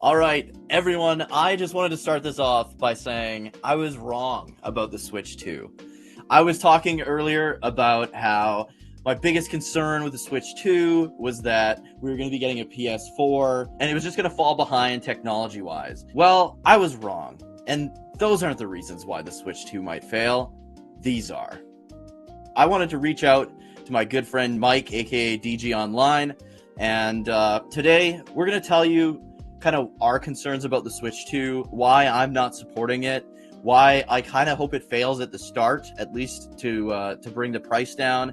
All right, everyone, I just wanted to start this off by saying I was wrong about the Switch 2. I was talking earlier about how my biggest concern with the Switch 2 was that we were going to be getting a PS4 and it was just going to fall behind technology-wise. Well, I was wrong, and those aren't the reasons why the Switch 2 might fail. These are. I wanted to reach out to my good friend Mike, aka DG Online, and today we're going to tell you kind of our concerns about the Switch 2, why I'm not supporting it, why I kind of hope it fails at the start, at least to bring the price down,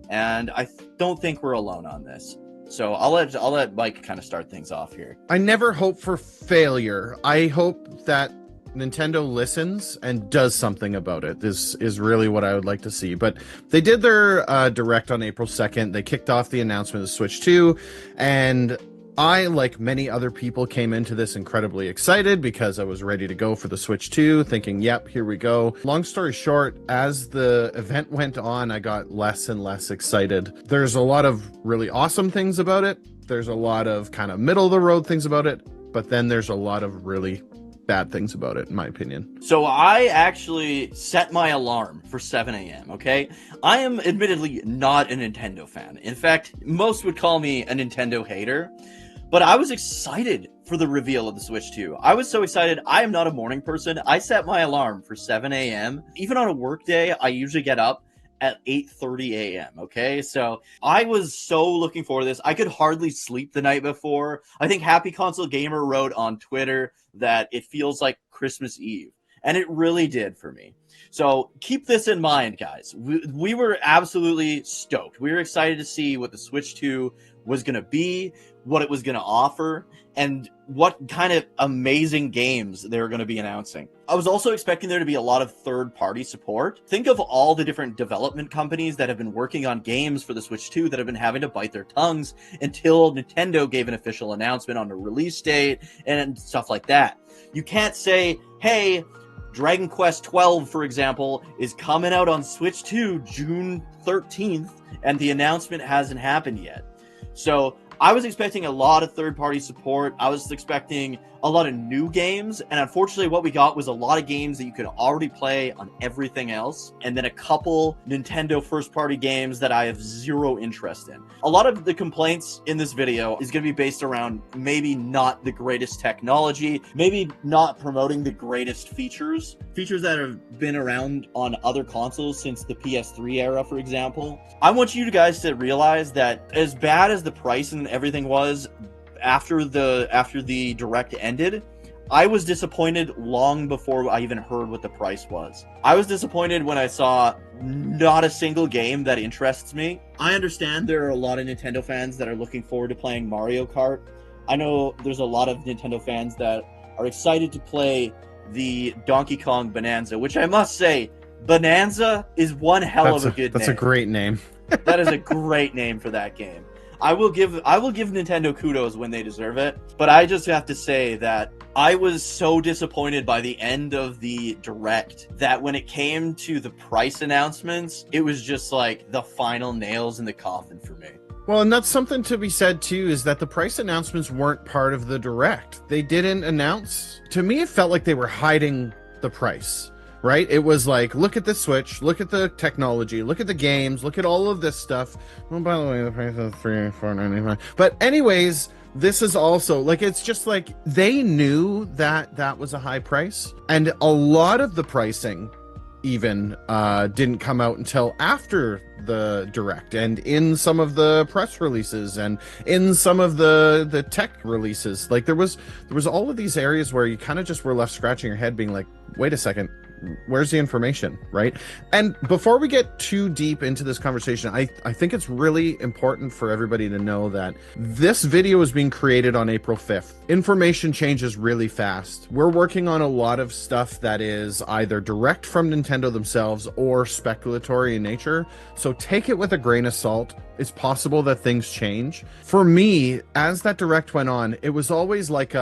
and I don't think we're alone on this. So I'll let Mike kind of start things off here. I never hope for failure. I hope that Nintendo listens and does something about it. This is really what I would like to see. But they did their direct on April 2nd. They kicked off the announcement of the Switch 2, and I, like many other people, came into this incredibly excited because I was ready to go for the Switch 2, thinking, yep, here we go. Long story short, as the event went on, I got less and less excited. There's a lot of really awesome things about it. There's a lot of kind of middle-of-the-road things about it. But then there's a lot of really bad things about it, in my opinion. So I actually set my alarm for 7 a.m., okay? I am admittedly not a Nintendo fan. In fact, most would call me a Nintendo hater. But I was excited for the reveal of the Switch 2. I was so excited. I am not a morning person. I set my alarm for 7 a.m. Even on a work day, I usually get up at 8:30 a.m., okay? So I was so looking forward to this. I could hardly sleep the night before. I think Happy Console Gamer wrote on Twitter that it feels like Christmas Eve. And it really did for me. So keep this in mind, guys. We were absolutely stoked. We were excited to see what the Switch 2 was going to be, what it was going to offer, and what kind of amazing games they were going to be announcing. I was also expecting there to be a lot of third-party support. Think of all the different development companies that have been working on games for the Switch 2 that have been having to bite their tongues until Nintendo gave an official announcement on the release date and stuff like that. You can't say, hey, Dragon Quest 12, for example, is coming out on Switch 2 June 13th, and the announcement hasn't happened yet. So I was expecting a lot of third-party support. I was expecting a lot of new games, and unfortunately what we got was a lot of games that you could already play on everything else, and then a couple Nintendo first-party games that I have zero interest in. A lot of the complaints in this video is going to be based around maybe not the greatest technology, maybe not promoting the greatest features that have been around on other consoles since the PS3 era, for example. I want you guys to realize that as bad as the price and everything was after the direct ended, I was disappointed long before I even heard what the price was. I was disappointed when I saw not a single game that interests me. I understand there are a lot of Nintendo fans that are looking forward to playing Mario Kart. I know there's a lot of Nintendo fans that are excited to play the Donkey Kong Bonanza, which I must say, Bonanza is one hell of a good name. That's a great name. That is a great name for that game. I will give Nintendo kudos when they deserve it, but I just have to say that I was so disappointed by the end of the direct that when it came to the price announcements, it was just like the final nails in the coffin for me. Well, and that's something to be said too, is that the price announcements weren't part of the direct. They didn't announce. To me, it felt like they were hiding the price. Right? It was like, look at the Switch, look at the technology, look at the games, look at all of this stuff. Oh, by the way, the price is $3,495. But anyways, this is also like, it's just like they knew that that was a high price, and a lot of the pricing even didn't come out until after the direct, and in some of the press releases and in some of the tech releases. Like there was all of these areas where you kind of just were left scratching your head being like, wait a second, where's the information, right? And before we get too deep into this conversation, I think it's really important for everybody to know that this video is being created on April 5th. Information changes really fast. We're working on a lot of stuff that is either direct from Nintendo themselves or speculatory in nature. So take it with a grain of salt. It's possible that things change. For me, as that direct went on, it was always like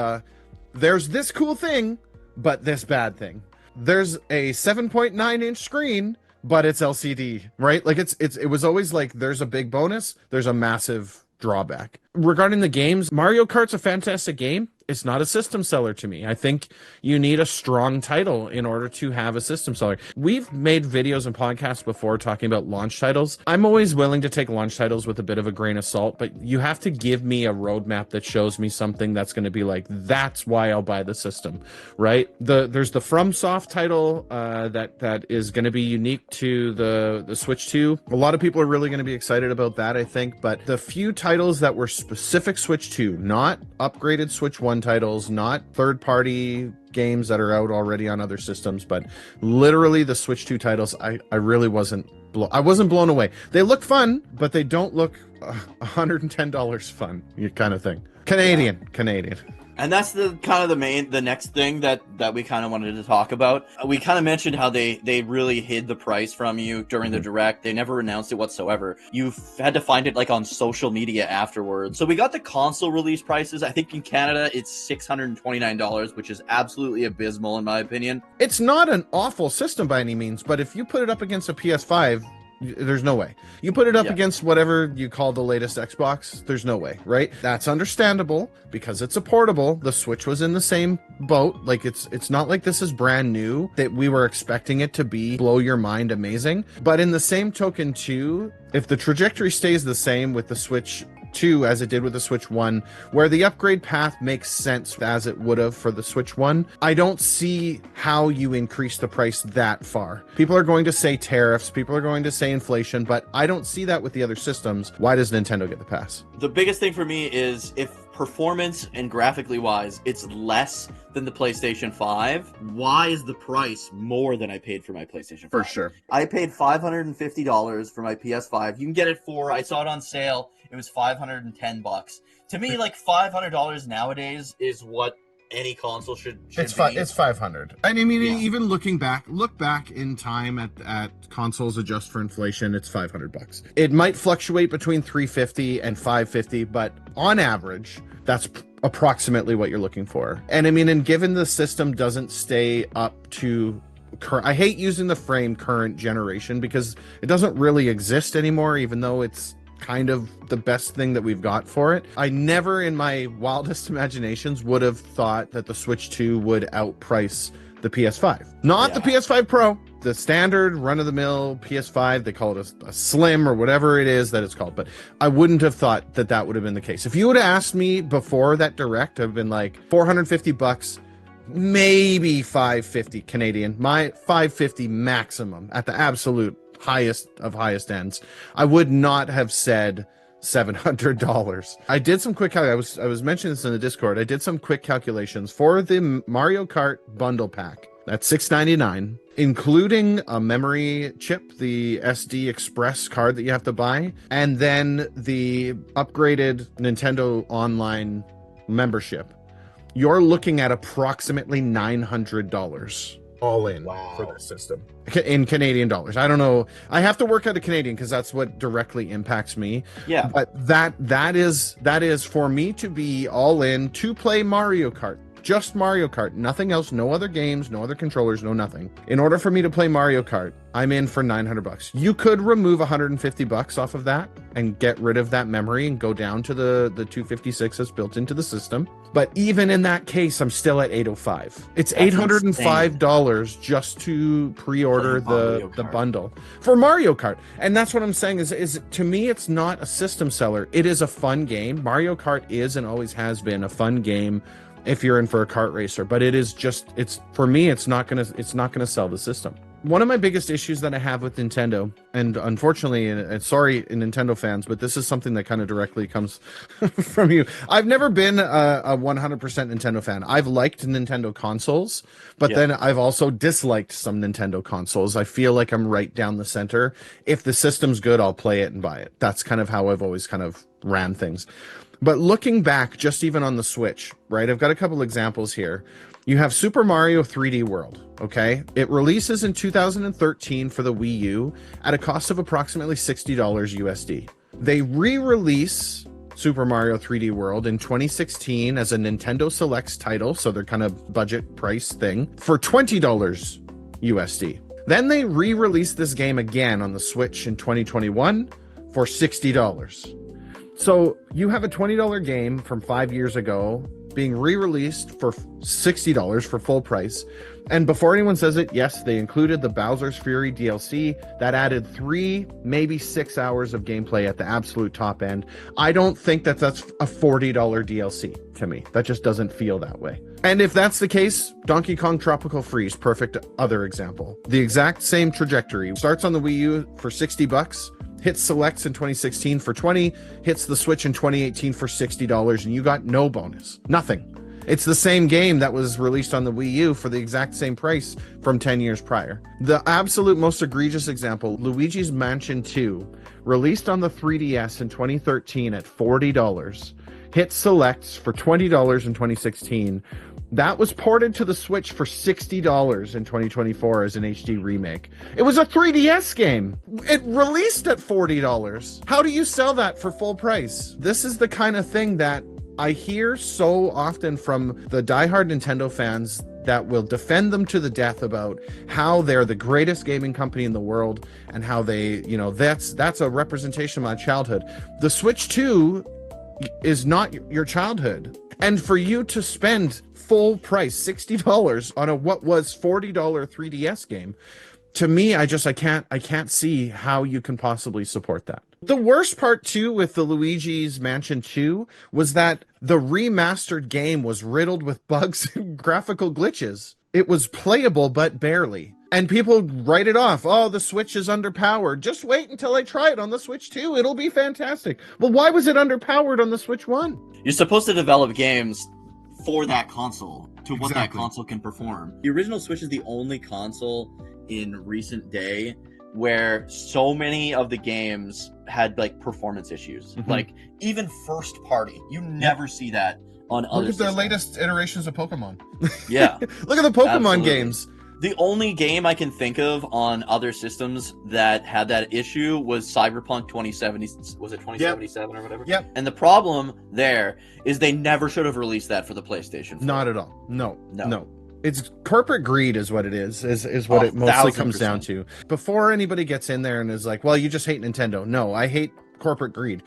there's this cool thing, but this bad thing. There's a 7.9-inch screen, but it's LCD, right? Like it was always like there's a big bonus, there's a massive drawback. Regarding the games, Mario Kart's a fantastic game. it's not a system seller to me. I think you need a strong title in order to have a system seller. We've made videos and podcasts before talking about launch titles. I'm always willing to take launch titles with a bit of a grain of salt, but you have to give me a roadmap that shows me something that's going to be like, that's why I'll buy the system, right? There's the FromSoft title that is going to be unique to the Switch 2. A lot of people are really going to be excited about that, I think, but the few titles that were specific Switch 2, not upgraded Switch 1 titles, not third-party games that are out already on other systems, but literally the Switch 2 titles, I really wasn't blown away. They look fun, but they don't look $110 fun, kind of thing. Canadian. And that's the next thing that we kind of wanted to talk about. We kind of mentioned how they really hid the price from you during the direct. They never announced it whatsoever. You've had to find it like on social media afterwards. So we got the console release prices. I think in Canada it's $629, which is absolutely abysmal in my opinion. It's not an awful system by any means, but if you put it up against a PS5, there's no way. You put it up against whatever you call the latest Xbox, there's no way, right? That's understandable because it's a portable. The Switch was in the same boat. Like it's not like this is brand new that we were expecting it to be blow your mind amazing. But in the same token too, if the trajectory stays the same with the Switch 2 as it did with the Switch 1, where the upgrade path makes sense as it would have for the Switch 1, I don't see how you increase the price that far. People are going to say tariffs, people are going to say inflation, but I don't see that with the other systems. Why does Nintendo get the pass? The biggest thing for me is if performance and graphically wise, it's less than the PlayStation 5. Why is the price more than I paid for my PlayStation 5? For sure. I paid $550 for my PS5. You can get it I saw it on sale. It was $510. To me, like $500 nowadays is what any console should be. It's 500. And I mean, even look back in time at consoles adjust for inflation, it's $500. It might fluctuate between $350 and $550, but on average, that's approximately what you're looking for. And I mean, and given the system doesn't stay up to I hate using the frame current generation because it doesn't really exist anymore, even though it's kind of the best thing that we've got for it. I never in my wildest imaginations would have thought that the Switch 2 would outprice the PS5. Not the PS5 Pro, the standard run-of-the-mill PS5. They call it a Slim or whatever it is that it's called, but I wouldn't have thought that that would have been the case. If you would have asked me before that direct, I've been like $450, maybe $550 Canadian, my $550 maximum at the absolute highest of highest ends. I would not have said $700. I did some quick I was mentioning this in the Discord. I did some quick calculations for the Mario Kart bundle pack. That's $699, including a memory chip, the SD Express card that you have to buy, and then the upgraded Nintendo Online membership. You're looking at approximately $900 all in for this system in Canadian dollars. I don't know. I have to work out a Canadian because that's what directly impacts me. Yeah. But that is for me to be all in to play Mario Kart. Just Mario Kart, nothing else, no other games, no other controllers, no nothing. In order for me to play Mario Kart, I'm in for $900. You could remove $150 off of that and get rid of that memory and go down to the 256 that's built into the system. But even in that case, I'm still at $805. It's $805 just to pre-order the bundle for Mario Kart. And that's what I'm saying is to me, it's not a system seller. It is a fun game. Mario Kart is and always has been a fun game if you're in for a kart racer, but it's for me, it's not gonna sell the system. One of my biggest issues that I have with Nintendo, and unfortunately, and sorry, Nintendo fans, but this is something that kind of directly comes from you. I've never been a 100% Nintendo fan. I've liked Nintendo consoles, but then I've also disliked some Nintendo consoles. I feel like I'm right down the center. If the system's good, I'll play it and buy it. That's kind of how I've always kind of ran things. But looking back, just even on the Switch, right? I've got a couple examples here. You have Super Mario 3D World, okay? It releases in 2013 for the Wii U at a cost of approximately $60 USD. They re-release Super Mario 3D World in 2016 as a Nintendo Selects title, so they're kind of budget price thing, for $20 USD. Then they re-release this game again on the Switch in 2021 for $60. So you have a $20 game from 5 years ago being re-released for $60 for full price. And before anyone says it, yes, they included the Bowser's Fury DLC that added 3, maybe 6 hours of gameplay at the absolute top end. I don't think that that's a $40 DLC to me. That just doesn't feel that way. And if that's the case, Donkey Kong Tropical Freeze, perfect other example. The exact same trajectory. Starts on the Wii U for $60, hits selects in 2016 for $20, hits the Switch in 2018 for $60, and you got no bonus. Nothing. It's the same game that was released on the Wii U for the exact same price from 10 years prior. The absolute most egregious example, Luigi's Mansion 2, released on the 3DS in 2013 at $40, hit selects for $20 in 2016. That was ported to the Switch for $60 in 2024 as an HD remake. It was a 3DS game. It released at $40. How do you sell that for full price? This is the kind of thing that I hear so often from the diehard Nintendo fans that will defend them to the death about how they're the greatest gaming company in the world and how they, that's a representation of my childhood. The Switch 2 is not your childhood. And for you to spend full price $60 on a what was $40 3DS game, to me, I can't see how you can possibly support that. The worst part too with the Luigi's Mansion 2 was that the remastered game was riddled with bugs and graphical glitches. It was playable, but barely. And people write it off. Oh, the Switch is underpowered. Just wait until I try it on the Switch 2. It'll be fantastic. Well, why was it underpowered on the Switch 1? You're supposed to develop games for that console, to what that console can perform. The original Switch is the only console in recent day where so many of the games had like performance issues. Mm-hmm. Like even first party, you never see that on other systems. Look at the latest iterations of Pokemon. Yeah. Look at the Pokemon Absolutely. games. The only game I can think of on other systems that had that issue was Cyberpunk 2070. Was it 2077 or whatever? Yep. And the problem there is they never should have released that for the PlayStation 4. Not at all. No. It's corporate greed is what it is what it mostly 1000%. comes down to. Before anybody gets in there and is like, well, you just hate Nintendo. No, I hate corporate greed.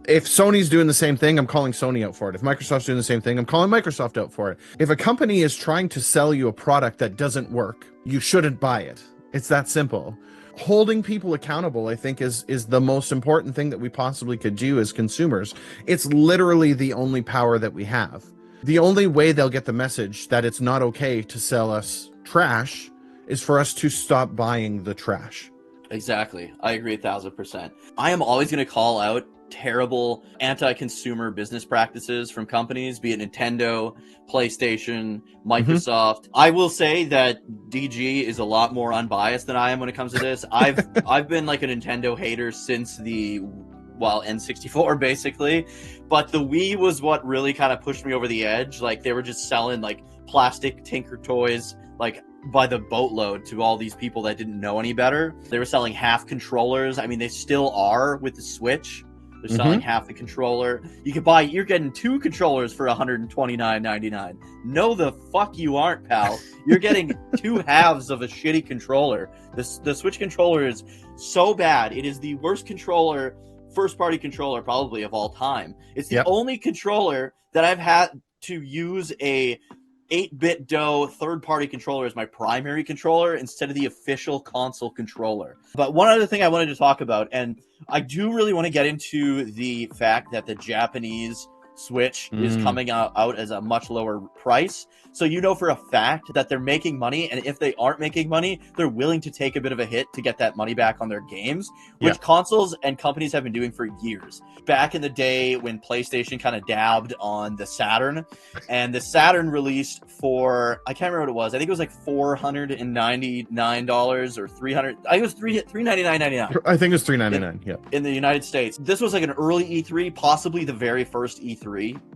If Sony's doing the same thing, I'm calling Sony out for it. If Microsoft's doing the same thing, I'm calling Microsoft out for it. If a company is trying to sell you a product that doesn't work, you shouldn't buy it. It's that simple. Holding people accountable, I think, is the most important thing that we possibly could do as consumers. It's literally the only power that we have. The only way they'll get the message that it's not okay to sell us trash is for us to stop buying the trash. Exactly. I agree 1000%. I am always going to call out terrible anti-consumer business practices from companies, be it Nintendo, PlayStation, Microsoft. I will say that DG is a lot more unbiased than I am when it comes to this. I've been like a Nintendo hater since the N64 basically, but the Wii was what really kind of pushed me over the edge. Like they were just selling like plastic Tinker Toys like by the boatload to all these people that didn't know any better. They were selling half controllers. I mean, they still are with the Switch. They're selling half the controller. You're getting 2 controllers for $129.99. No, the fuck you aren't, pal. You're getting 2 halves of a shitty controller. The Switch controller is so bad. It is the worst controller, first-party controller probably of all time. It's the only controller that I've had to use a 8-bit DOE third-party controller as my primary controller instead of the official console controller. But one other thing I wanted to talk about, and I do really want to get into the fact that the Japanese Switch is coming out as a much lower price. So you know for a fact that they're making money, and if they aren't making money, they're willing to take a bit of a hit to get that money back on their games, which consoles and companies have been doing for years. Back in the day when PlayStation kind of dabbed on the Saturn, and the Saturn released for, I can't remember what it was. I think it was like $499 or $300. I think it was $399.99. I think it was $399. In the United States. This was like an early E3, possibly the very first E3.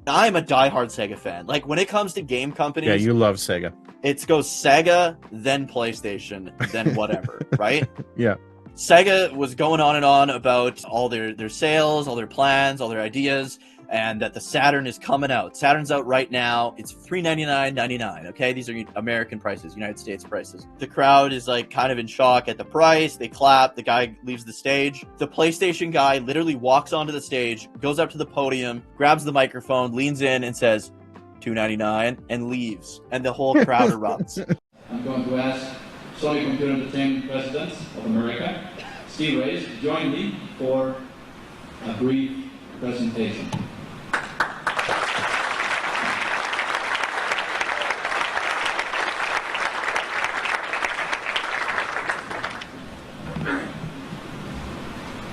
I'm a diehard Sega fan. Like when it comes to game companies, yeah, you love Sega. It goes Sega, then PlayStation, then whatever, right? Yeah. Sega was going on and on about all their sales, all their plans, all their ideas, and that the Saturn is coming out. Saturn's out right now. It's $399.99. Okay, these are American prices, United States prices. The crowd is like kind of in shock at the price. They clap. The guy leaves the stage. The PlayStation guy literally walks onto the stage, goes up to the podium, grabs the microphone, leans in, and says, $2.99, and leaves, and the whole crowd erupts. I'm going to ask Sony Computer Entertainment President of America, Steve Reyes, to join me for a brief presentation.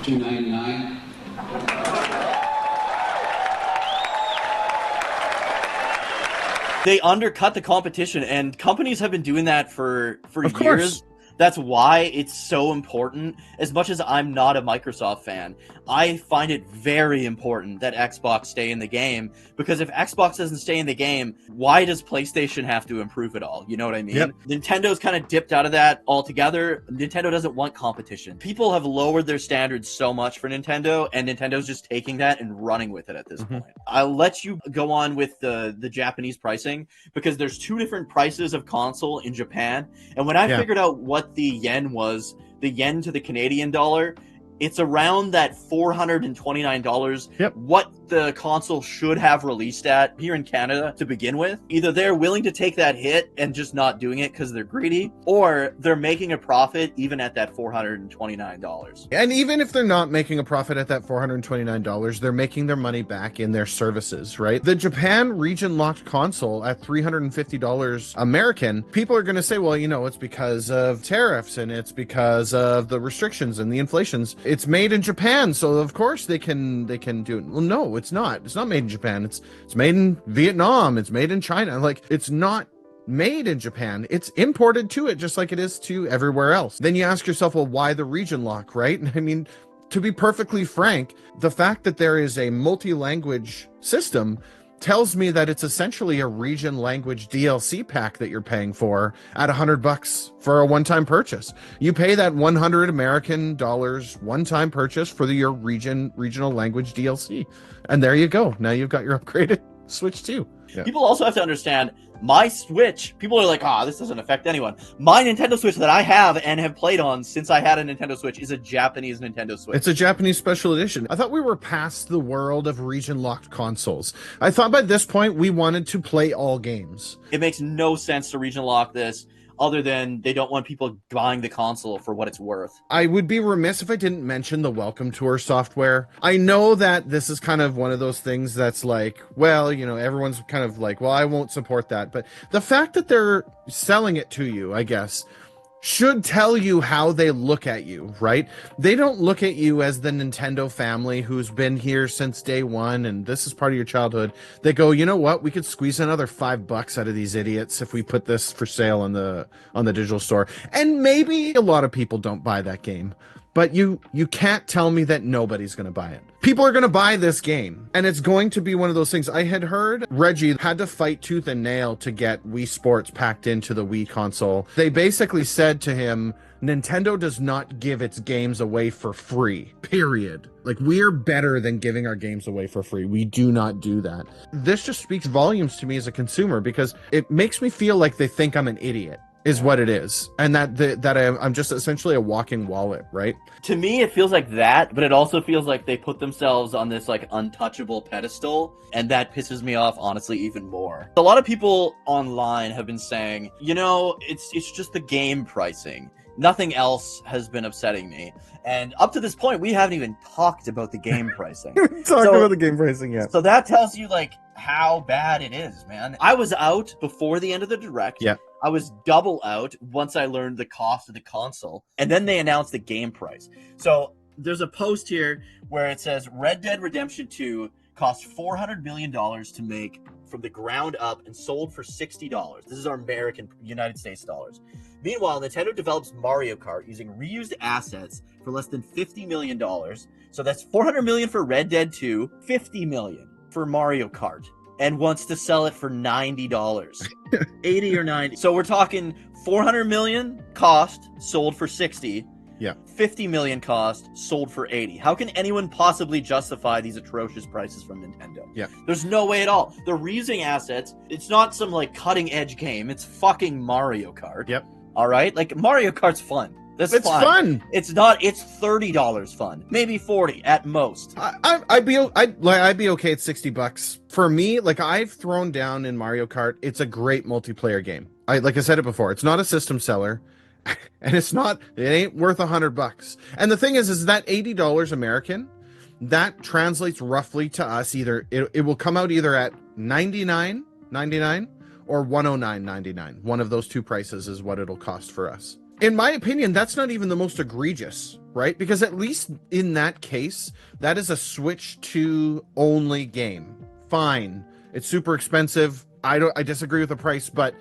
$2.99. They undercut the competition, and companies have been doing that for Of years. course. That's why it's so important. As much as I'm not a Microsoft fan, I find it very important that Xbox stay in the game, because if Xbox doesn't stay in the game, why does PlayStation have to improve it all? You know what I mean? Yep. Nintendo's kind of dipped out of that altogether. Nintendo doesn't want competition. People have lowered their standards so much for Nintendo, and Nintendo's just taking that and running with it at this point. I'll let you go on with the Japanese pricing, because there's two different prices of console in Japan. And when I figured out what the yen was, the yen to the Canadian dollar, it's around that $429. Yep. What the console should have released at here in Canada to begin with. Either they're willing to take that hit and just not doing it because they're greedy, or they're making a profit even at that $429. And even if they're not making a profit at that $429, they're making their money back in their services, right? The Japan region locked console at $350 American, people are going to say, well, you know, it's because of tariffs and it's because of the restrictions and the inflations. It's made in Japan, so of course they can do it. Well, no, it's not. It's not made in Japan. It's made in Vietnam. It's made in China. Like, it's not made in Japan. It's imported to it, just like it is to everywhere else. Then you ask yourself, well, why the region lock, right? I mean, to be perfectly frank, the fact that there is a multi-language system tells me that it's essentially a region language DLC pack that you're paying for at $100 for a one-time purchase. You pay that $100 American dollars one-time purchase for your regional language DLC. And there you go. Now you've got your upgraded Switch 2. Yeah. People also have to understand, my Switch, people are like, this doesn't affect anyone. My Nintendo Switch that I have and have played on since I had a Nintendo Switch is a Japanese Nintendo Switch. It's a Japanese special edition. I thought we were past the world of region-locked consoles. I thought by this point we wanted to play all games. It makes no sense to region lock this, other than they don't want people buying the console for what it's worth. I would be remiss if I didn't mention the Welcome Tour software. I know that this is kind of one of those things that's like, well, you know, everyone's kind of like, well, I won't support that. But the fact that they're selling it to you, I guess, should tell you how they look at you, right? They don't look at you as the Nintendo family who's been here since day one and this is part of your childhood. They go, you know what? We could squeeze another $5 out of these idiots if we put this for sale on the digital store. And maybe a lot of people don't buy that game, but you can't tell me that nobody's going to buy it. People are going to buy this game, and it's going to be one of those things. I had heard Reggie had to fight tooth and nail to get Wii Sports packed into the Wii console. They basically said to him, Nintendo does not give its games away for free, period. Like, we're better than giving our games away for free. We do not do that. This just speaks volumes to me as a consumer, because it makes me feel like they think I'm an idiot. Is what it is, and that I'm just essentially a walking wallet, right? To me, it feels like that, but it also feels like they put themselves on this like untouchable pedestal, and that pisses me off, honestly, even more. A lot of people online have been saying, you know, it's just the game pricing. Nothing else has been upsetting me. And up to this point, we haven't even talked about the game pricing. About the game pricing yet. So that tells you like how bad it is, man. I was out before the end of the Direct. Yeah. I was double out once I learned the cost of the console. And then they announced the game price. So there's a post here where it says Red Dead Redemption 2 cost $400 million to make from the ground up and sold for $60. This is our American, United States dollars. Meanwhile, Nintendo develops Mario Kart using reused assets for less than $50 million. So that's $400 million for Red Dead 2, $50 million for Mario Kart, and wants to sell it for $90. 80 or 90. So we're talking $400 million cost, sold for 60. Yeah. 50 million cost, sold for 80. How can anyone possibly justify these atrocious prices from Nintendo? Yeah. There's no way at all. They're reusing assets. It's not some like cutting edge game. It's fucking Mario Kart. Yep. All right? Like Mario Kart's fun. That's It's fine. fun. It's not. It's $30 fun, maybe 40 at most. I'd be okay at $60 for me. Like, I've thrown down in Mario Kart. It's a great multiplayer game. Like I said it before. It's not a system seller, and it ain't worth $100. And the thing is that $80 American, that translates roughly to us. Either it will come out either at $99.99 or $109.99. One of those two prices is what it'll cost for us. In my opinion, that's not even the most egregious, right? Because at least in that case, that is a Switch 2 only game. Fine. It's super expensive. I disagree with the price, but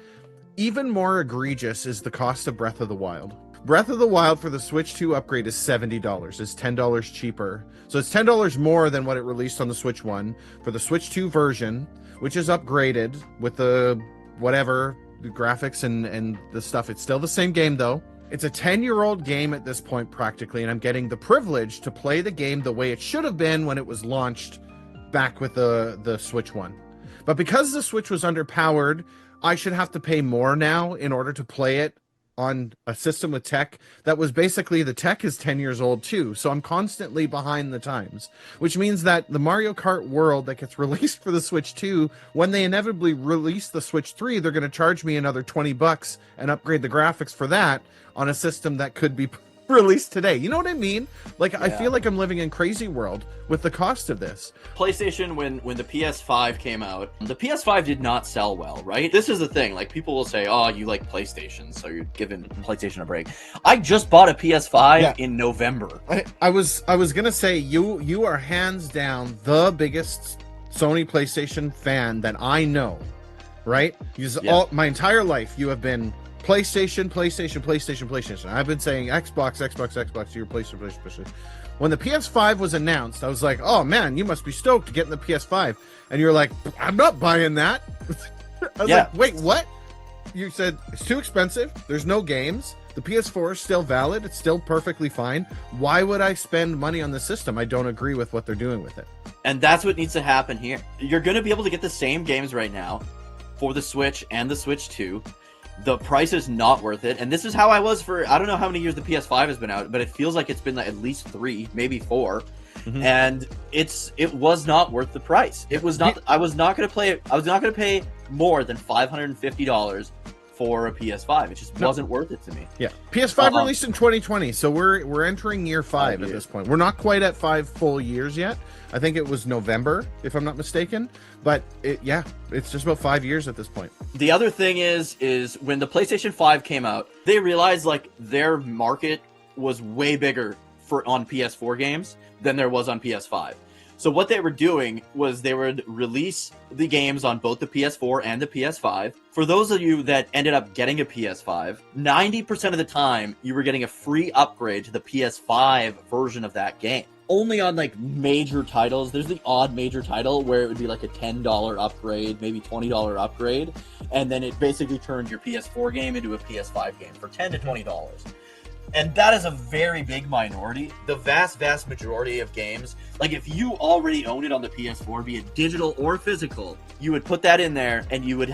even more egregious is the cost of Breath of the Wild. Breath of the Wild for the Switch 2 upgrade is $70. It's $10 cheaper. So it's $10 more than what it released on the Switch 1. For the Switch 2 version, which is upgraded with the whatever, the graphics and the stuff. It's still the same game though. It's a 10-year-old game at this point practically, and I'm getting the privilege to play the game the way it should have been when it was launched back with the Switch 1. But because the Switch was underpowered, I should have to pay more now in order to play it on a system with tech that was basically, the tech is 10 years old too. So I'm constantly behind the times, which means that the Mario Kart world that gets released for the Switch 2, when they inevitably release the Switch 3, they're going to charge me another $20 and upgrade the graphics for that on a system that could be released today. You know what I mean? Like, yeah. I feel like I'm living in crazy world with the cost of this. PlayStation, when the PS5 came out, the PS5 did not sell well, right? This is the thing. Like, people will say, oh, you like PlayStation, so you're giving PlayStation a break. I just bought a PS5 in November. I was gonna say, you are hands down the biggest Sony PlayStation fan that I know, right? My entire life you have been PlayStation. I've been saying Xbox to your PlayStation. When the PS5 was announced, I was like, oh man, you must be stoked to get in the PS5. And you're like, I'm not buying that. I was like, wait, what? You said it's too expensive. There's no games. The PS4 is still valid. It's still perfectly fine. Why would I spend money on the system? I don't agree with what they're doing with it. And that's what needs to happen here. You're going to be able to get the same games right now for the Switch and the Switch 2. The price is not worth it. And this is how I was for, I don't know how many years the PS5 has been out, but it feels like it's been like at least 3, maybe 4. Mm-hmm. And it was not worth the price. It was not, I was not going to pay more than $550 for a PS5. It just wasn't worth it to me. Yeah. PS5 released in 2020, so we're entering year 5 at this point. We're not quite at 5 full years yet. I think it was November, if I'm not mistaken. But it's just about 5 years at this point. The other thing is when the PlayStation 5 came out, they realized like their market was way bigger on PS4 games than there was on PS5. So what they were doing was they would release the games on both the PS4 and the PS5. For those of you that ended up getting a PS5, 90% of the time you were getting a free upgrade to the PS5 version of that game. Only on like major titles. There's the odd major title where it would be like a $10 upgrade, maybe $20 upgrade, and then it basically turns your PS4 game into a PS5 game for $10 to $20. And that is a very big minority. The vast majority of games, like if you already own it on the PS4, be it digital or physical, you would put that in there and you would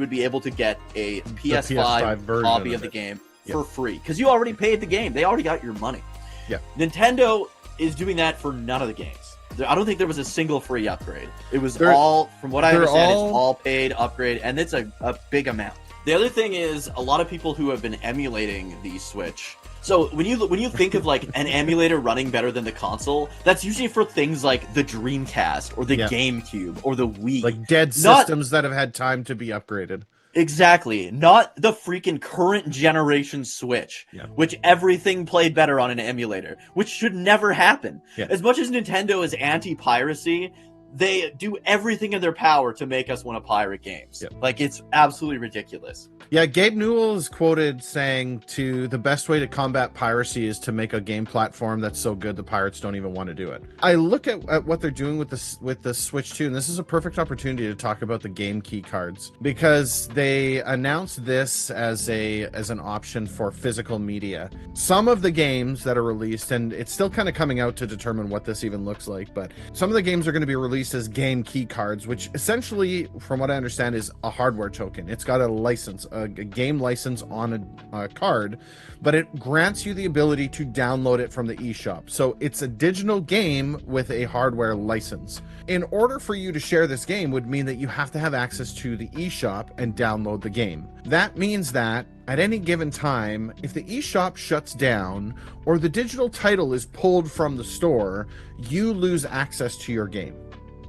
be able to get a PS5 copy of the game for free. Because you already paid the game. They already got your money. Yeah. Nintendo is doing that for none of the games. I don't think there was a single free upgrade. It was all, from what I understand, it's all paid upgrade, and it's a big amount. The other thing is a lot of people who have been emulating the Switch. So when you think of like an emulator running better than the console, that's usually for things like the Dreamcast or the GameCube or the Wii. Like dead systems that have had time to be upgraded. Exactly. Not the freaking current generation Switch, which everything played better on an emulator, which should never happen. Yeah. As much as Nintendo is anti-piracy, they do everything in their power to make us want to pirate games. Yeah. Like, it's absolutely ridiculous. Yeah, Gabe Newell is quoted saying the best way to combat piracy is to make a game platform that's so good the pirates don't even want to do it. I look at what they're doing with the Switch 2, and this is a perfect opportunity to talk about the game key cards, because they announced this as an option for physical media. Some of the games that are released, and it's still kind of coming out to determine what this even looks like, but some of the games are going to be released released as game key cards, which essentially, from what I understand, is a hardware token. It's got a license, a game license on a card, but it grants you the ability to download it from the eShop. So it's a digital game with a hardware license. In order for you to share this game would mean that you have to have access to the eShop and download the game. That means that at any given time, if the eShop shuts down or the digital title is pulled from the store, you lose access to your game.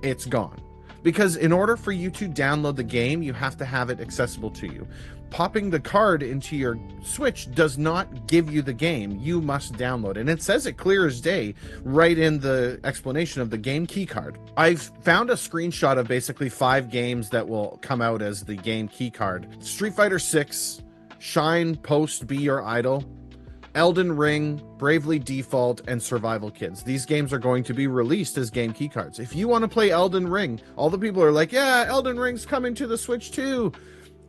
It's gone. Because in order for you to download the game, you have to have it accessible to you. Popping the card into your Switch does not give you the game. You must download it. And it says it clear as day right in the explanation of the game key card. I've found a screenshot of basically 5 games that will come out as the game key card. Street Fighter 6, Shine Post Be Your Idol, Elden Ring, Bravely Default, and Survival Kids. These games are going to be released as game key cards. If you want to play Elden Ring, all the people are like, yeah, Elden Ring's coming to the Switch too.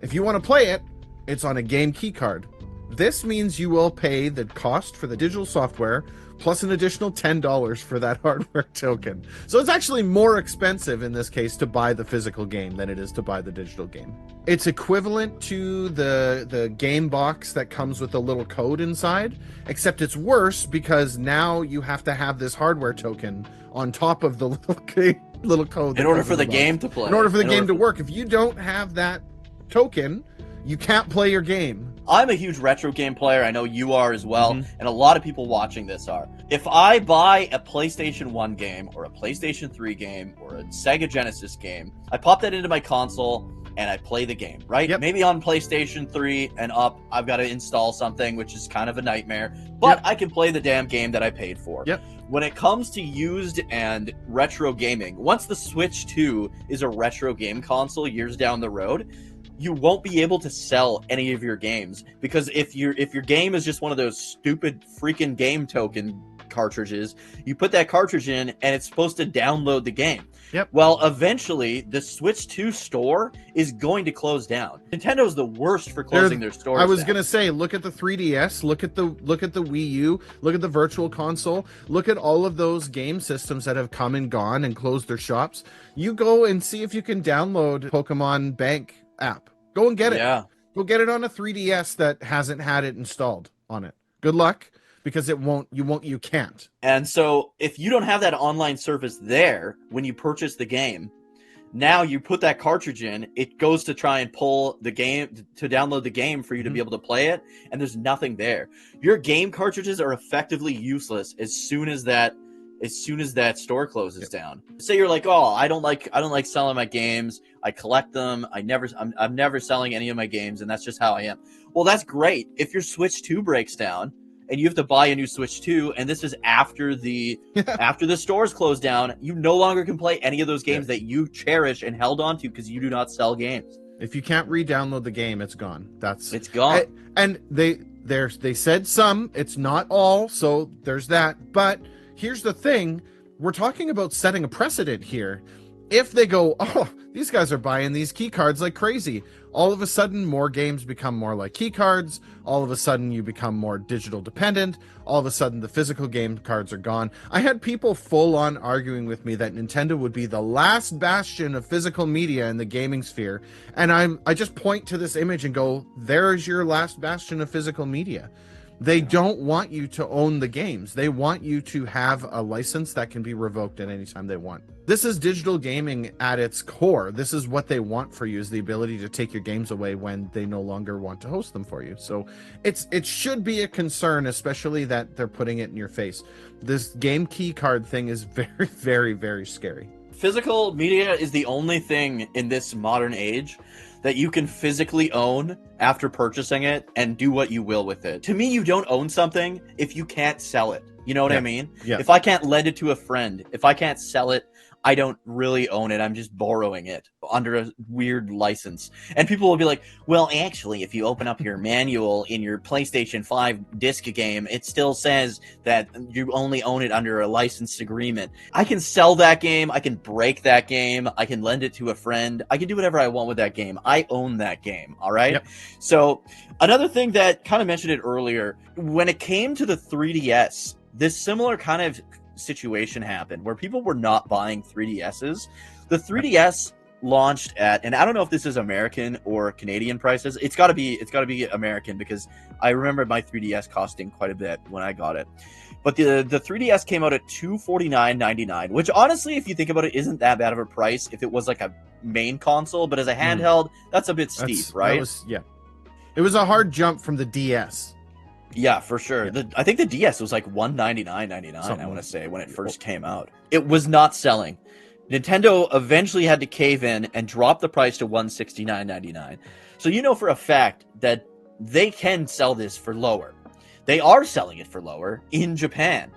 If you want to play it, it's on a game key card. This means you will pay the cost for the digital software plus an additional $10 for that hardware token. So it's actually more expensive in this case to buy the physical game than it is to buy the digital game. It's equivalent to the game box that comes with a little code inside, except it's worse because now you have to have this hardware token on top of the little code. In order for the game to play. In order for the game to work. If you don't have that token, you can't play your game. I'm a huge retro game player. I know you are as well. And a lot of people watching this are. If I buy a PlayStation 1 game or a PlayStation 3 game or a Sega Genesis game, I pop that into my console and I play the game, right? Yep. Maybe on PlayStation 3 and up, I've got to install something, which is kind of a nightmare, but I can play the damn game that I paid for. Yep. When it comes to used and retro gaming, once the Switch 2 is a retro game console years down the road, you won't be able to sell any of your games, because if your game is just one of those stupid freaking game token cartridges, you put that cartridge in and it's supposed to download the game. Yep. Well, eventually the Switch 2 store is going to close down. Nintendo's the worst for closing their stores. I was down. gonna say, look at the 3DS, look at the Wii U, look at the Virtual Console, look at all of those game systems that have come and gone and closed their shops. You go and see if you can download Pokemon Bank app. Go and get it. Yeah. Go get it on a 3DS that hasn't had it installed on it. Good luck, because you can't. And so if you don't have that online service there when you purchase the game, now you put that cartridge in, it goes to try and pull the game to download the game for you to be able to play it, and there's nothing there. Your game cartridges are effectively useless as soon as that store closes down. Say you're like, oh, I don't like selling my games. I collect them. I'm never selling any of my games, and that's just how I am. Well, that's great. If your Switch 2 breaks down and you have to buy a new Switch 2, and this is after the stores close down, you no longer can play any of those games that you cherish and held onto because you do not sell games. If you can't re-download the game, it's gone. It's gone. And they said some, it's not all, so there's that. But here's the thing, we're talking about setting a precedent here. If they go, oh, these guys are buying these key cards like crazy, all of a sudden more games become more like key cards. All of a sudden you become more digital dependent. All of a sudden the physical game cards are gone. I had people full on arguing with me that Nintendo would be the last bastion of physical media in the gaming sphere. And I just point to this image and go, there's your last bastion of physical media. They don't want you to own the games. They want you to have a license that can be revoked at any time they want. This is digital gaming at its core. This is what they want for you, is the ability to take your games away when they no longer want to host them for you. So it should be a concern, especially that they're putting it in your face. This game key card thing is very, very, very scary. Physical media is the only thing in this modern age that you can physically own after purchasing it and do what you will with it. To me, you don't own something if you can't sell it. You know what I mean? Yeah. If I can't lend it to a friend, if I can't sell it, I don't really own it. I'm just borrowing it under a weird license. And people will be like, well, actually, if you open up your manual in your PlayStation 5 disc game, it still says that you only own it under a licensed agreement. I can sell that game. I can break that game. I can lend it to a friend. I can do whatever I want with that game. I own that game. All right. Yep. So another thing that kind of mentioned it earlier, when it came to the 3DS, this similar kind of situation happened where people were not buying 3DSs. The 3DS launched at, and I don't know if this is American or Canadian prices. It's got to be American, because I remember my 3DS costing quite a bit when I got it. But the 3DS came out at $249.99, which honestly, if you think about it, isn't that bad of a price if it was like a main console. But as a handheld, that's a bit steep, right? It was a hard jump from the DS. Yeah, for sure. Yeah. I think the DS was like $199.99, I want to say, when it first came out. It was not selling. Nintendo eventually had to cave in and drop the price to $169.99. So you know for a fact that they can sell this for lower. They are selling it for lower in Japan.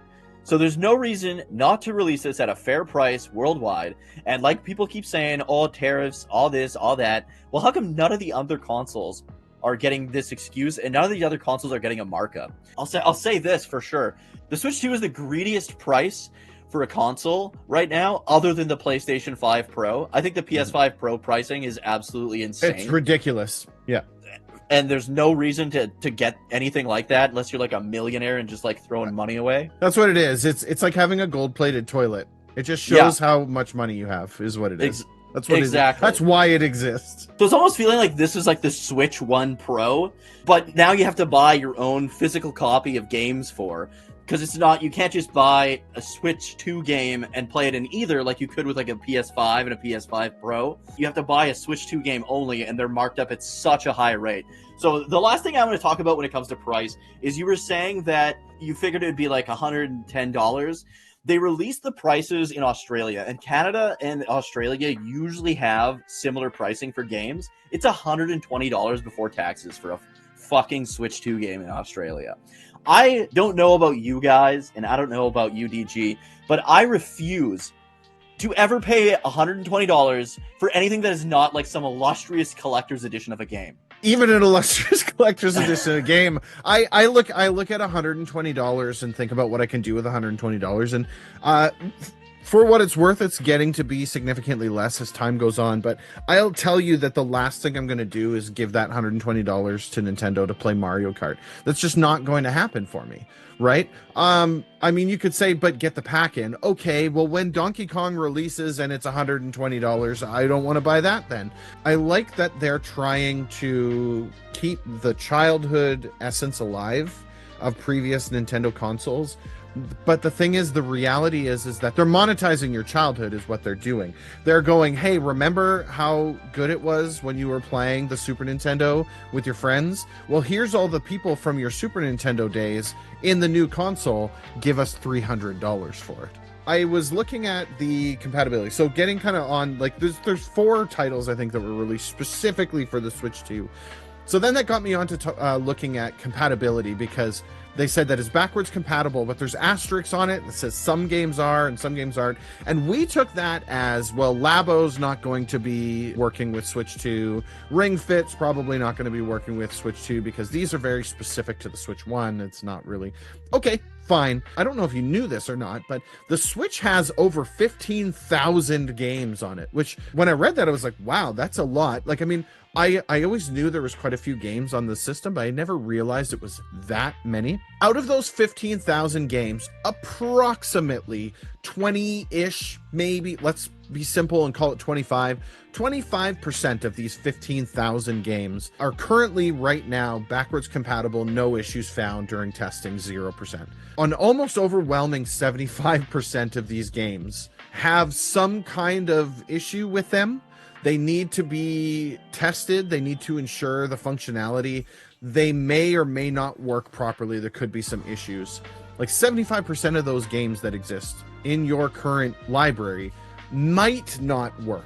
So there's no reason not to release this at a fair price worldwide. And like people keep saying, oh, tariffs, all this, all that. Well, how come none of the other consoles are getting this excuse, and none of the other consoles are getting a markup? I'll say this for sure. The Switch 2 is the greediest price for a console right now, other than the PlayStation 5 Pro. I think the PS5 Pro pricing is absolutely insane. It's ridiculous. Yeah. And there's no reason to get anything like that unless you're like a millionaire and just like throwing money away. That's what it is. It's like having a gold-plated toilet. It just shows how much money you have, is what it is. That's what exactly. That's why it exists. So it's almost feeling like this is like the Switch 1 Pro, but now you have to buy your own physical copy of games for, because it's not, you can't just buy a Switch 2 game and play it in either like you could with like a PS5 and a PS5 Pro. You have to buy a Switch 2 game only, and they're marked up at such a high rate. So the last thing I want to talk about when it comes to price is you were saying that you figured it would be like $110. They released the prices in Australia, and Canada and Australia usually have similar pricing for games. It's $120 before taxes for a fucking Switch 2 game in Australia. I don't know about you guys, and I don't know about UDG, but I refuse to ever pay $120 for anything that is not like some illustrious collector's edition of a game. Even an illustrious collector's edition of a game, I look at $120 and think about what I can do with $120, and for what it's worth, it's getting to be significantly less as time goes on. But I'll tell you that the last thing I'm going to do is give that $120 to Nintendo to play Mario Kart. That's just not going to happen for me, right? I mean, you could say, but get the pack in. Okay, well, when Donkey Kong releases and it's $120, I don't want to buy that then. I like that they're trying to keep the childhood essence alive of previous Nintendo consoles. But the thing is, the reality is that they're monetizing your childhood is what they're doing. They're going, hey, remember how good it was when you were playing the Super Nintendo with your friends? Well, here's all the people from your Super Nintendo days in the new console. Give us $300 for it. I was looking at the compatibility. So getting kind of on, like, there's 4 titles, I think, that were released specifically for the Switch 2. So then that got me onto looking at compatibility, because they said that it's backwards compatible, but there's asterisks on it that says some games are and some games aren't. And we took that as, well, Labo's not going to be working with Switch 2. Ring Fit's probably not going to be working with Switch 2 because these are very specific to the Switch 1. It's not really... Okay, fine. I don't know if you knew this or not, but the Switch has over 15,000 games on it, which when I read that, I was like, wow, that's a lot. Like, I mean, I always knew there was quite a few games on the system, but I never realized it was that many. Out of those 15,000 games, approximately 20-ish, maybe, let's be simple and call it 25% of these 15,000 games are currently right now backwards compatible, no issues found during testing, 0%. An almost overwhelming 75% of these games have some kind of issue with them. They need to be tested. They need to ensure the functionality. They may or may not work properly. There could be some issues. Like 75% of those games that exist in your current library might not work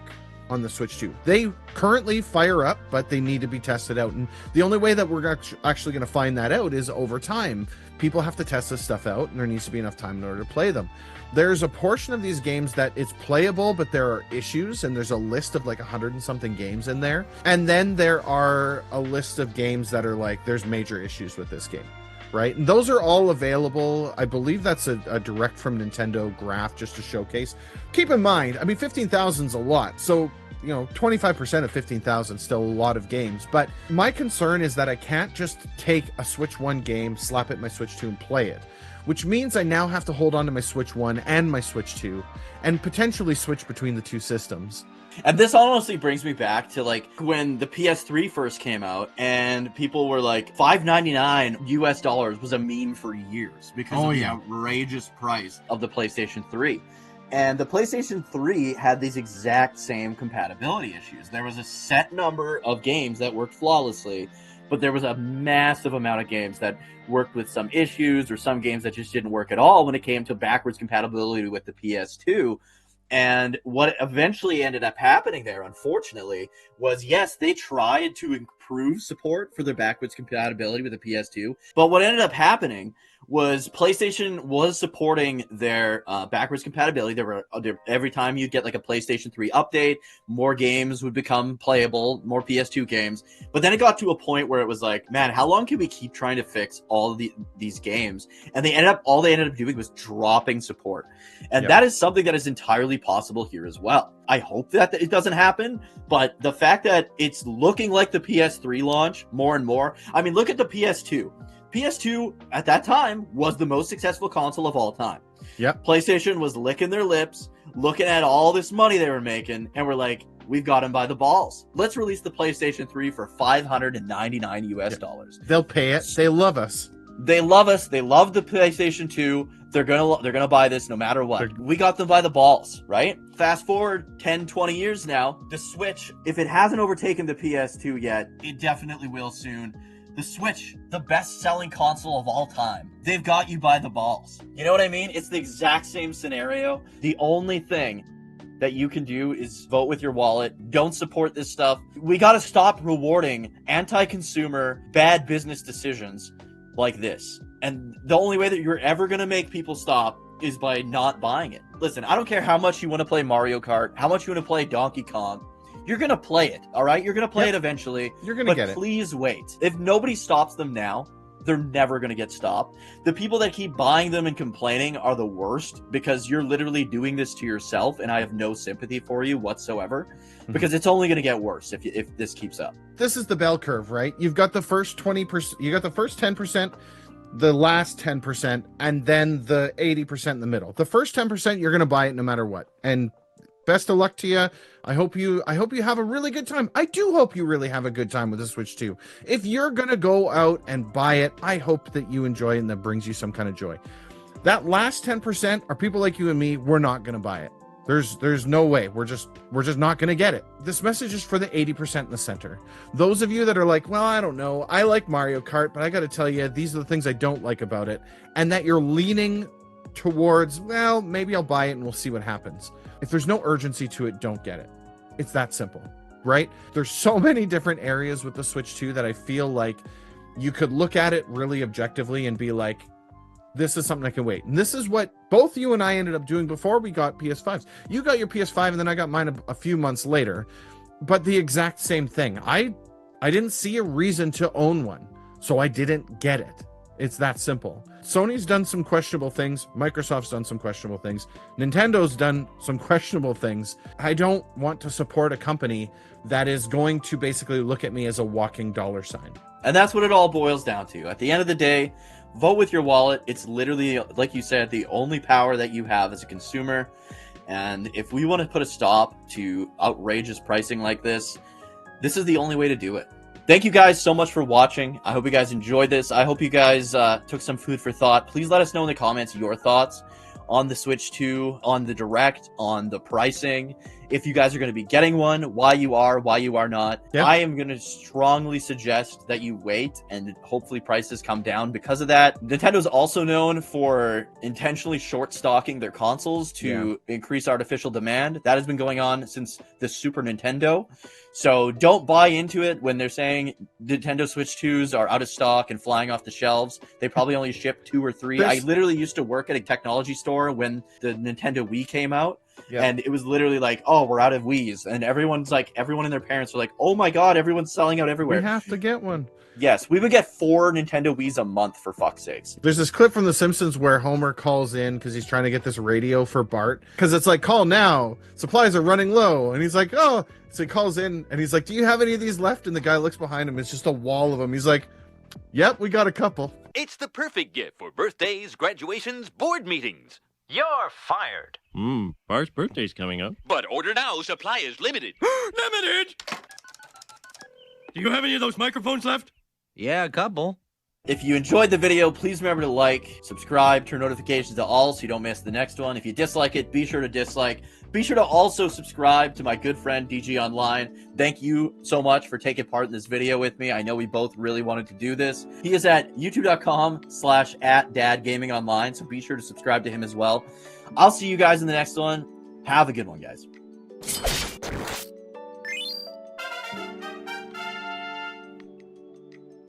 on the Switch 2. They currently fire up, but they need to be tested out. And the only way that we're actually going to find that out is over time. People have to test this stuff out, and there needs to be enough time in order to play them. There's a portion of these games that it's playable, but there are issues, and there's a list of like 100 and something games in there. And then there are a list of games that are like, there's major issues with this game, right? And those are all available. I believe that's a direct from Nintendo graph just to showcase. Keep in mind, I mean, 15,000 is a lot. So 25% of 15,000 still a lot of games. But my concern is that I can't just take a Switch 1 game, slap it in my Switch 2 and play it, which means I now have to hold on to my Switch 1 and my Switch 2 and potentially switch between the two systems. And this honestly brings me back to like when the PS3 first came out and people were like $5.99 US dollars was a meme for years because of the outrageous price of the PlayStation 3. And the PlayStation 3 had these exact same compatibility issues. There was a set number of games that worked flawlessly, but there was a massive amount of games that worked with some issues or some games that just didn't work at all when it came to backwards compatibility with the PS2. And what eventually ended up happening there, unfortunately, was yes, they tried to improve support for their backwards compatibility with the PS2. But what ended up happening was PlayStation was supporting their backwards compatibility. Every time you get like a PlayStation 3 update, more games would become playable, more PS2 games. But then it got to a point where it was like, man, how long can we keep trying to fix all of these games? And all they ended up doing was dropping support. And that is something that is entirely possible here as well. I hope that it doesn't happen, but the fact that it's looking like the PS3 launch more and more. I mean, look at the PS2. PS2 at that time was the most successful console of all time. Yep. PlayStation was licking their lips, looking at all this money they were making, and we're like, we've got them by the balls. Let's release the PlayStation 3 for $599 US dollars. They'll pay it. They love us. They love us. They love the PlayStation 2. They're gonna buy this no matter what. We got them by the balls, right? Fast forward 10, 20 years now, the Switch, if it hasn't overtaken the PS2 yet, it definitely will soon. The Switch, the best-selling console of all time. They've got you by the balls. You know what I mean? It's the exact same scenario. The only thing that you can do is vote with your wallet. Don't support this stuff. We got to stop rewarding anti-consumer, bad business decisions like this. And the only way that you're ever going to make people stop is by not buying it. Listen, I don't care how much you want to play Mario Kart, how much you want to play Donkey Kong. You're going to play it, all right? You're going to play it eventually. You're going to get it. But please wait. If nobody stops them now, they're never going to get stopped. The people that keep buying them and complaining are the worst because you're literally doing this to yourself, and I have no sympathy for you whatsoever because it's only going to get worse if this keeps up. This is the bell curve, right? You've got the first 20%, you got the first 10%, the last 10%, and then the 80% in the middle. The first 10%, you're going to buy it no matter what. And best of luck to you. I hope you have a really good time. I do hope you really have a good time with the Switch 2. If you're going to go out and buy it, I hope that you enjoy it and that brings you some kind of joy. That last 10% are people like you and me. We're not going to buy it. There's no way. We're just not going to get it. This message is for the 80% in the center. Those of you that are like, well, I don't know. I like Mario Kart, but I got to tell you, these are the things I don't like about it. And that you're leaning towards, well, maybe I'll buy it and we'll see what happens. If there's no urgency to it, don't get it. It's that simple, right? There's so many different areas with the Switch 2 that I feel like you could look at it really objectively and be like, this is something I can wait. And this is what both you and I ended up doing before we got PS5s. You got your PS5 and then I got mine a few months later, but the exact same thing. I didn't see a reason to own one, so I didn't get it. It's that simple. Sony's done some questionable things. Microsoft's done some questionable things. Nintendo's done some questionable things. I don't want to support a company that is going to basically look at me as a walking dollar sign. And that's what it all boils down to. At the end of the day, vote with your wallet. It's literally, like you said, the only power that you have as a consumer. And if we want to put a stop to outrageous pricing like this is the only way to do it. Thank you guys so much for watching. I hope you guys enjoyed this. I hope you guys took some food for thought. Please let us know in the comments your thoughts on the Switch 2, on the Direct, on the pricing. If you guys are going to be getting one, why you are not. Yep. I am going to strongly suggest that you wait and hopefully prices come down because of that. Nintendo's also known for intentionally short stocking their consoles to increase artificial demand. That has been going on since the Super Nintendo. So don't buy into it when they're saying Nintendo Switch 2s are out of stock and flying off the shelves. They probably only ship 2 or 3. I literally used to work at a technology store when the Nintendo Wii came out. Yeah. And it was literally like, oh, we're out of Wii's, and everyone and their parents were like, oh my god, everyone's selling out We everywhere. have to get one. Yes, we would get 4 Nintendo Wii's a month, for fuck's sakes. There's this clip from The Simpsons where Homer calls in because he's trying to get this radio for Bart. Because it's like, call now. Supplies are running low. And he's like, oh. So he calls in and he's like, do you have any of these left? And the guy looks behind him. It's just a wall of them. He's like, yep, we got a couple. It's the perfect gift for birthdays, graduations, board meetings. You're fired. Bart's birthday's coming up. But order now, supply is limited. Limited! Do you have any of those microphones left? Yeah, a couple. If you enjoyed the video, please remember to like, subscribe, turn notifications to all so you don't miss the next one. If you dislike it, be sure to dislike. Be sure to also subscribe to my good friend DG Online. Thank you so much for taking part in this video with me. I know we both really wanted to do this. He is at youtube.com/@dadgamingonline, so be sure to subscribe to him as well. I'll see you guys in the next one. Have a good one, guys.